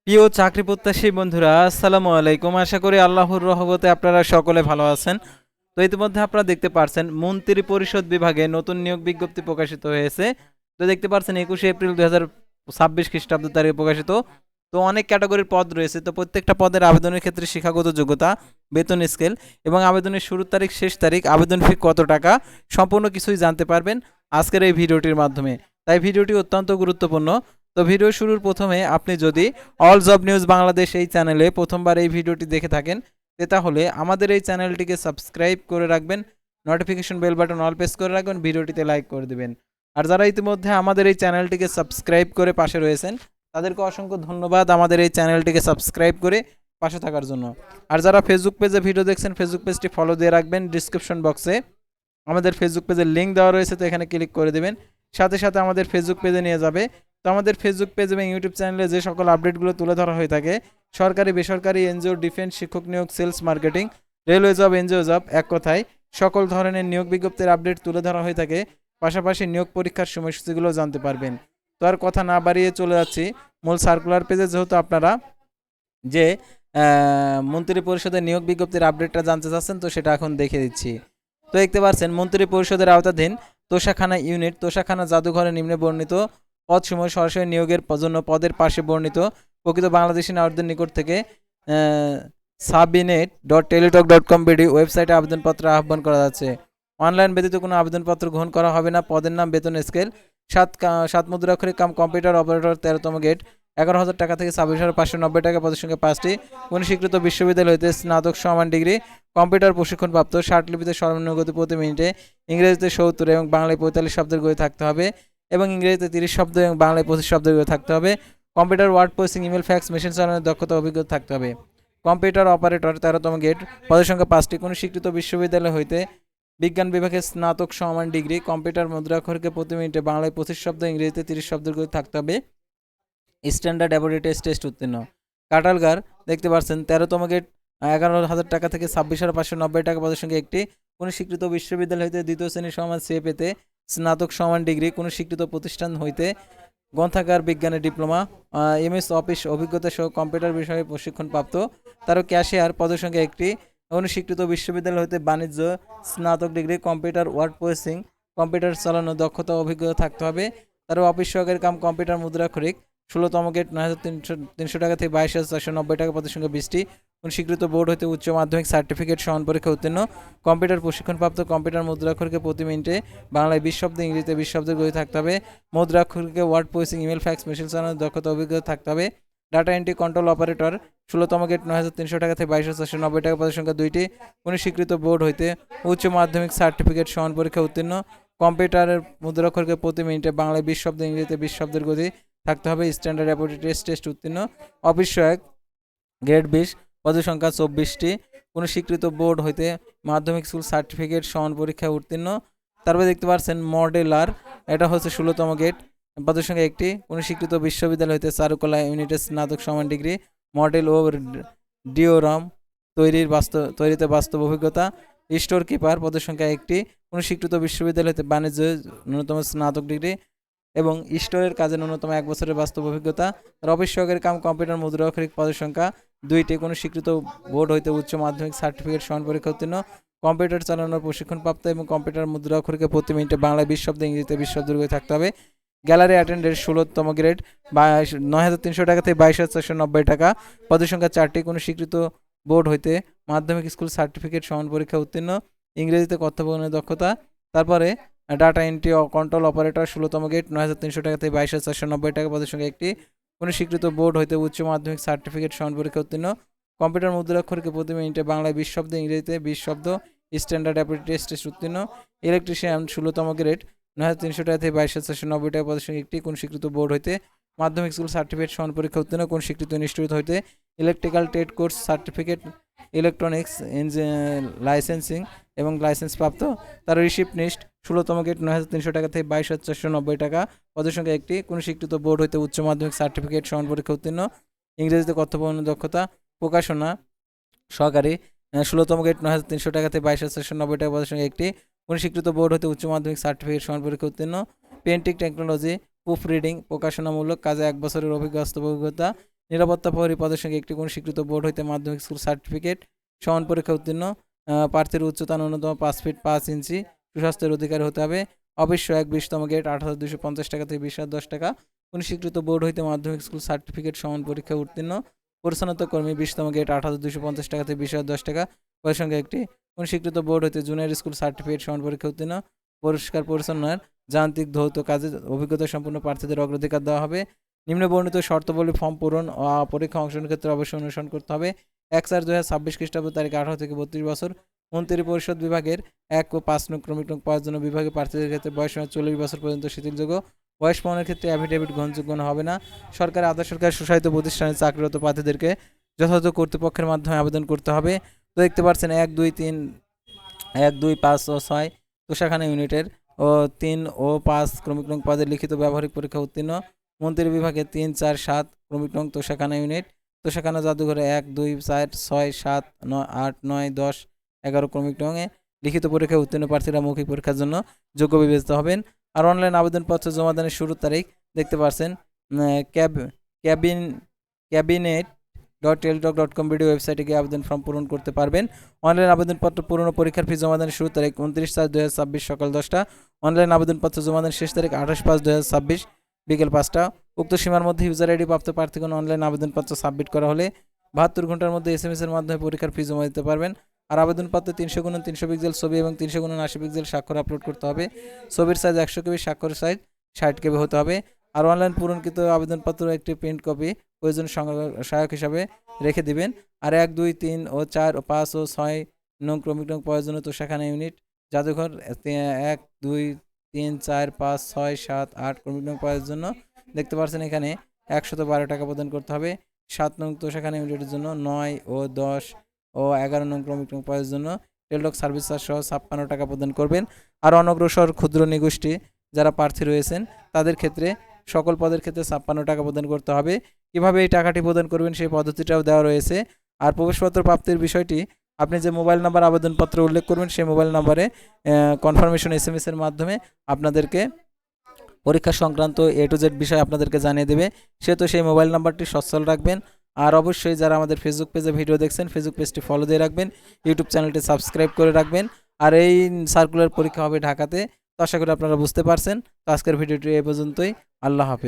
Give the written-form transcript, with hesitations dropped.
প্রিয় চাকরি প্রত্যাশী বন্ধুরা, আসসালামু আলাইকুম। আশা করি আল্লাহর রহমতে আপনারা সকলে ভালো আছেন। তো ইতিমধ্যে আপনারা দেখতে পারছেন মন্ত্রী পরিষদ বিভাগে নতুন নিয়োগ বিজ্ঞপ্তি প্রকাশিত হয়েছে। তো দেখতে পারছেন 21 এপ্রিল 2026 খ্রিস্টাব্দ তারিখে প্রকাশিত। তো অনেক ক্যাটাগরির পদ রয়েছে। তো প্রত্যেকটা পদের আবেদনের ক্ষেত্রে শিক্ষাগত যোগ্যতা, বেতন স্কেল এবং আবেদনের শুরুর তারিখ, শেষ তারিখ, আবেদন ফি কত টাকা, সম্পূর্ণ কিছুই জানতে পারবেন আজকের এই ভিডিওটির মাধ্যমে। তাই ভিডিওটি অত্যন্ত গুরুত্বপূর্ণ। তো ভিডিও শুরুর প্রথমে আপনি যদি অল জব নিউজ বাংলাদেশ এই চ্যানেলে প্রথমবার এই ভিডিওটি দেখে থাকেন, তাহলে আমাদের এই চ্যানেলটিকে সাবস্ক্রাইব করে রাখবেন, notification bell button all press করে রাখবেন, ভিডিওটিতে লাইক করে দেবেন। আর যারা ইতিমধ্যে আমাদের এই চ্যানেলটিকে সাবস্ক্রাইব করে পাশে রয়েছেন, তাদেরকে অসংখ্য ধন্যবাদ আমাদের এই চ্যানেলটিকে সাবস্ক্রাইব করে পাশে থাকার জন্য। আর যারা ফেসবুক পেজে ভিডিও দেখছেন, ফেসবুক পেজটি ফলো দিয়ে রাখবেন। ডিসক্রিপশন বক্সে আমাদের ফেসবুক পেজের লিঙ্ক দেওয়া রয়েছে, তো এখানে ক্লিক করে দেবেন। সাথে সাথে আমাদের ফেসবুক পেজে নিয়ে যাবে। তো আমাদের ফেসবুক পেজ এবং ইউটিউব চ্যানেলে যে সকল আপডেটগুলো তুলে ধরা হয়ে থাকে, সরকারি, বেসরকারি, এনজিও, ডিফেন্স, শিক্ষক নিয়োগ, sales, marketing, railway job, NGO job, এক কথায় সকল ধরনের নিয়োগ বিজ্ঞপ্তির আপডেট তুলে ধরা হয়ে থাকে। পাশাপাশি নিয়োগ পরীক্ষার সময়সূচিগুলো জানতে পারবেন। তো আর কথা না বাড়িয়ে চলে যাচ্ছি মূল সার্কুলার পেজে। যেহেতু আপনারা যে মন্ত্রী পরিষদের নিয়োগ বিজ্ঞপ্তির আপডেটটা জানতে চাচ্ছেন, তো সেটা এখন দেখে দিচ্ছি। তো দেখতে পাচ্ছেন মন্ত্রী পরিষদের আওতাধীন তোষাখানা ইউনিট, তোষাখানা জাদুঘরে নিম্নে বর্ণিত পদসমূহ সরাসরি নিয়োগের জন্য পদের পাশে বর্ণিত প্রকৃত বাংলাদেশি নাগরিকদের নিকট থেকে sabinet.teletalk.com.bd ওয়েবসাইটে আবেদনপত্র আহ্বান করা যাচ্ছে। অনলাইন ব্যতীত কোনো আবেদনপত্র গ্রহণ করা হবে না। পদের নাম, বেতন স্কেল: সাত মুদ্রাক্ষরিক কাম কম্পিউটার অপারেটর, 13তম গেট, 11,000 টাকা থেকে 26,590 টাকা। পদের সংখ্যা 5টি। কোন স্বীকৃত বিশ্ববিদ্যালয় হইতে স্নাতক সমান ডিগ্রি কম্পিউটার প্রশিক্ষণপ্রাপ্ত, ষাটলিপিতে সর্বনিম্ন গতি প্রতি মিনিটে ইংরেজিতে 70 এবং বাংলায় 45 শব্দের গতি থাকতে হবে, এবং ইংরেজিতে 30 শব্দ এবং বাংলায় 25 শব্দের গতি থাকতে হবে। Computer, word processing, email, fax machine চালানোর দক্ষতা অভিজ্ঞতা থাকতে হবে। কম্পিউটার অপারেটর, 13তম গেট, পদের সংখ্যা 5টি। কোন স্বীকৃত বিশ্ববিদ্যালয় হইতে বিজ্ঞান বিভাগে স্নাতক সমান ডিগ্রি কম্পিউটার মুদ্রাক্ষরকে প্রতি মিনিটে বাংলায় 25 শব্দ, ইংরেজিতে 30 শব্দের গতি থাকতে হবে। স্ট্যান্ডার্ড অ্যাবিলিটি টেস্ট উত্তীর্ণ। কাটালগার, দেখতে পাচ্ছেন 13তম গেট, 11,000 টাকা থেকে 26,590 টাকা। পদের সঙ্গে একটি। কোন স্বীকৃত বিশ্ববিদ্যালয় হইতে দ্বিতীয় শ্রেণীর সমান সে পেতে স্নাতক সমান ডিগ্রি কোন স্বীকৃত প্রতিষ্ঠান হইতে গ্রন্থাগার বিজ্ঞানের ডিপ্লোমা, এমএস অফিস অভিজ্ঞতা সহ কম্পিউটার বিষয়ে প্রশিক্ষণপ্রাপ্ত। তারও ক্যাশিয়ার, পদের সঙ্গে একটি। কোন স্বীকৃত বিশ্ববিদ্যালয় হইতে বাণিজ্য স্নাতক degree computer, word processing, computer চালানোর দক্ষতা অভিজ্ঞতা থাকতে হবে। তারও অফিস সহকারী কাম কম্পিউটার মুদ্রাক্ষরিক, 16তম গেট, 9,300 টাকা থেকে 22,490 টাকা। পদের সংখ্যা 20টি। কোন স্বীকৃত বোর্ড হইতে উচ্চ মাধ্যমিক সার্টিফিকেট সমান পরীক্ষা উত্তীর্ণ, কম্পিউটার প্রশিক্ষণপ্রাপ্ত, কম্পিউটার মুদ্রাক্ষরকে প্রতি মিনিটে বাংলায় 20 শব্দ, ইংরেজিতে 20 শব্দের গতি থাকতে হবে। মুদ্রাক্ষরকে word processing, email, fax machine চালানোর দক্ষতা অভিজ্ঞতা থাকতে হবে। ডাটা এন্ট্রি কন্ট্রোল অপারেটর, 16তম গেট, 9,300 টাকা থেকে 22,490 টাকা। পদের সংখ্যা 2টি। কোন স্বীকৃত বোর্ড হইতে উচ্চ মাধ্যমিক সার্টিফিকেট সমান পরীক্ষা উত্তীর্ণ, কম্পিউটারের মুদ্রাক্ষরকে প্রতি মিনিটে বাংলায় 20 শব্দ, ইংরেজিতে 20 শব্দের গতি থাকতে হবে। স্ট্যান্ডার্ড অ্যাবিলিটি টেস্ট উত্তীর্ণ। অফিস সহায়ক, গ্রেড 20, পদের সংখ্যা 24টি। কোনো স্বীকৃত বোর্ড হইতে মাধ্যমিক স্কুল সার্টিফিকেট সমান পরীক্ষায় উত্তীর্ণ। তারপরে দেখতে পাচ্ছেন মডেলার, এটা হচ্ছে 16তম গেট, পদের সংখ্যা একটি। কোনো স্বীকৃত বিশ্ববিদ্যালয় হইতে চারুকলা ইউনিটের স্নাতক সমান ডিগ্রি মডেল ও ডিওরাম তৈরিতে বাস্তব অভিজ্ঞতা। স্টোর কিপার, পদের সংখ্যা একটি। কোনো স্বীকৃত বিশ্ববিদ্যালয় হইতে বাণিজ্য ন্যূনতম স্নাতক ডিগ্রি এবং স্টোরের কাজে ন্যূনতম 1 বছরের বাস্তব অভিজ্ঞতা। অফিস সহকারী কাম কম্পিউটার মুদ্রাক্ষরিক, পদের সংখ্যা 2টি। কোনো স্বীকৃত বোর্ড হইতে উচ্চ মাধ্যমিক সার্টিফিকেট সমান পরীক্ষা উত্তীর্ণ, কম্পিউটার চালানোর প্রশিক্ষণপ্রাপ্ত এবং কম্পিউটার মুদ্রাক্ষরিকে প্রতি মিনিটে বাংলায় 20 শব্দ, ইংরেজিতে 20 শব্দের গতি থাকতে হবে। গ্যালারি অ্যাটেন্ডেন্ট, 16তম গ্রেড, 9,300 টাকা থেকে 22,490 টাকা। পদের সংখ্যা 4টি। কোনো স্বীকৃত বোর্ড হইতে মাধ্যমিক স্কুল সার্টিফিকেট সমান পরীক্ষা উত্তীর্ণ, ইংরেজিতে কথোপকথনের দক্ষতা। তারপরে ডাটা এন্ট্রি ও কন্ট্রোল অপারেটর, 16তম গেট, 9,300 টাকা থেকে 22,490 টাকা। পদের সংখ্যা একটি। কোনো স্বীকৃত বোর্ড হইতে উচ্চ মাধ্যমিক সার্টিফিকেট সমান পরীক্ষা উত্তীর্ণ, কম্পিউটার মুদ্রাক্ষরকে প্রতি মিনিটে বাংলায় 20 শব্দ, ইংরেজিতে 20 শব্দ। স্ট্যান্ডার্ড অ্যাবিলিটি টেস্ট উত্তীর্ণ। ইলেকট্রিশিয়ান, 16তম গ্রেড, 9,300 টাকা থেকে 22,490 টাকা। পদের সংখ্যা একটি। কোন স্বীকৃত বোর্ড হইতে মাধ্যমিক স্কুল সার্টিফিকেট সমান পরীক্ষা উত্তীর্ণ, কোন স্বীকৃত ইনস্টিটিউট হইতে electrical trade course certificate, electronics licensing এবং লাইসেন্স প্রাপ্ত। তার রিসিপ্ট লিস্ট, 16তম গেট, 9,300 টাকা থেকে 22,490 টাকা। পদের সংখ্যা একটি। কোন স্বীকৃত বোর্ড হইতে উচ্চ মাধ্যমিক সার্টিফিকেট সমান পরীক্ষা উত্তীর্ণ, ইংরেজিতে কথোপকথনের দক্ষতা। প্রকাশনা সহকারী, 16তম গেট, 9,300 টাকা থেকে 22,490 টাকা। পদের সংখ্যা একটি। কোন স্বীকৃত বোর্ড হইতে উচ্চ মাধ্যমিক সার্টিফিকেট সমান পরীক্ষা উত্তীর্ণ, পেন্টিং টেকনোলজি, প্রুফ রিডিং, প্রকাশনামূলক কাজে 1 বছরের অভিজ্ঞতা। নিরাপত্তা প্রহরী পদের সঙ্গে একটি কোনো স্বীকৃত বোর্ড হইতে মাধ্যমিক স্কুল সার্টিফিকেট, সমান পরীক্ষা উত্তীর্ণ, প্রার্থীর উচ্চতা ন্যূনতম 5 ফিট 5 ইঞ্চি, সুস্বাস্থ্যের অধিকারী হতে হবে। অবশ্য 1/20তম গেট 8,250 টাকা থেকে 20,010 টাকা। কোনো স্বীকৃত বোর্ড হইতে মাধ্যমিক স্কুল সার্টিফিকেট, সমান পরীক্ষা উত্তীর্ণ, পরিচ্ছন্নতা কর্মী 20তম গেট 8,250 টাকা থেকে 20,010 টাকা। পদের সঙ্গে একটি কোনো স্বীকৃত বোর্ড হইতে জুনিয়র স্কুল সার্টিফিকেট, সমান পরীক্ষা উত্তীর্ণ, পরিষ্কার পরিচ্ছন্নের যান্ত্রিক ধৌত কাজে অভিজ্ঞতা সম্পন্ন প্রার্থীদের অগ্রাধিকার দেওয়া হবে। নিম্ন বর্ণিত শর্তাবলী ফর্ম পূরণ ও পরীক্ষা অংশগ্রহণের ক্ষেত্রে অবশ্যই অনুসরণ করতে হবে। 1/4/2026 খ্রিস্টাব্দ তারিখ 18 থেকে 32 বছর। মন্ত্রী পরিষদ বিভাগের 1 ও 5 নং ক্রমিক নং পাওয়ার জন্য বিভাগীয় প্রার্থীদের ক্ষেত্রে বয়স 40 বছর পর্যন্ত শিথিলযোগ্য। বয়স প্রমাণের ক্ষেত্রে অ্যাফিডেভিট গ্রহণযোগ্য হবে না। সরকারি আধা সরকারি স্বশাসিত প্রতিষ্ঠানে চাকরিরত প্রার্থীদেরকে যথাযথ কর্তৃপক্ষের মাধ্যমে আবেদন করতে হবে। তো দেখতে পাচ্ছেন 1, 2, 3, 1, 2, 5 ও 6 তোষাখানা ইউনিটের ও 3 ও 5 ক্রমিক নং পদের লিখিত ব্যবহারিক পরীক্ষা উত্তীর্ণ। মন্ত্রী বিভাগে 3, 4, 7 ক্রমিক নং তোষাখানা ইউনিট, তোষাখানা জাদুঘরে 1, 2, 4, 6, 7, 9, 8, 9, 10, 11 ক্রমিক নংয়ে লিখিত পরীক্ষায় উত্তীর্ণ প্রার্থীরা মৌখিক পরীক্ষার জন্য যোগ্য বিবেচিত হবেন। আর অনলাইন আবেদনপত্র জমা দানের শুরুর তারিখ দেখতে পাচ্ছেন cabinet.teletalk.com ভিডিও ওয়েবসাইটে গিয়ে আবেদন ফর্ম পূরণ করতে পারবেন। অনলাইন আবেদনপত্র পূরণ ও পরীক্ষার ফি জমা দানের শুরুর তারিখ 29/4/2026 সকাল 10টা। অনলাইন আবেদনপত্র জমা দানের শেষ তারিখ 28/5/2026 বিকেল 5টা। উক্ত সীমার মধ্যে ইউজার আইডি প্রাপ্ত প্রার্থীগণ অনলাইন আবেদনপত্র সাবমিট করা হলে 72 ঘন্টার মধ্যে SMS এর মাধ্যমে পরীক্ষার ফি জমা দিতে পারবেন। আর আবেদনপত্রে 300x300 পিক্সেল ছবি এবং 300x80 পিক্সেল স্বাক্ষর আপলোড করতে হবে। ছবির সাইজ 100 KB, স্বাক্ষরের সাইজ 60 KB হতে হবে। আর অনলাইন পূরণকৃত আবেদনপত্র একটি প্রিন্ট কপি প্রয়োজন সহায়ক হিসাবে রেখে দিবেন। আর 1, 2, 3 ও 4 ও 5 ও 6 নং ক্রমিক নং প্রয়োজনীয় তোষাখানা ইউনিট জাদুঘর 1, 2, 3, 4, 5, 6, 7, 8 ক্রমিক নং পাওয়ার জন্য দেখতে পাচ্ছেন এখানে 112 টাকা প্রদান করতে হবে। 7 নং তোষাখানা ইউনিটের জন্য 9 ও 10 ও 11 নং ক্রমিক নং পাওয়ার জন্য টেলডক সার্ভিস চার্জ সহ 56 টাকা প্রদান করবেন। আর অনগ্রসর ক্ষুদ্র নিগোষ্ঠী যারা প্রার্থী রয়েছেন তাদের ক্ষেত্রে সকল পদের ক্ষেত্রে 56 টাকা প্রদান করতে হবে। কিভাবে এই টাকাটি প্রদান করবেন সেই পদ্ধতিটাও দেওয়া রয়েছে। আর প্রবেশপত্র প্রাপ্তির বিষয়টি আপনি যে মোবাইল নাম্বার আবেদনপত্র উল্লেখ করবেন সেই মোবাইল নাম্বারে কনফার্মেশন SMS এর মাধ্যমে আপনাদেরকে পরীক্ষা সংক্রান্ত A to Z বিষয় আপনাদেরকে জানিয়ে দেবে। সেহেতু সেই মোবাইল নাম্বারটি সচল রাখবেন। আর অবশ্যই যারা আমাদের ফেসবুক পেজে ভিডিও দেখছেন ফেসবুক পেজটি ফলো দিয়ে রাখবেন, ইউটিউব চ্যানেলটি সাবস্ক্রাইব করে রাখবেন। আর এই সার্কুলার পরীক্ষা হবে ঢাকাতে। তো আশা করি আপনারা বুঝতে পারছেন। তো আজকের ভিডিওটি এই পর্যন্তই। আল্লাহ হাফেজ।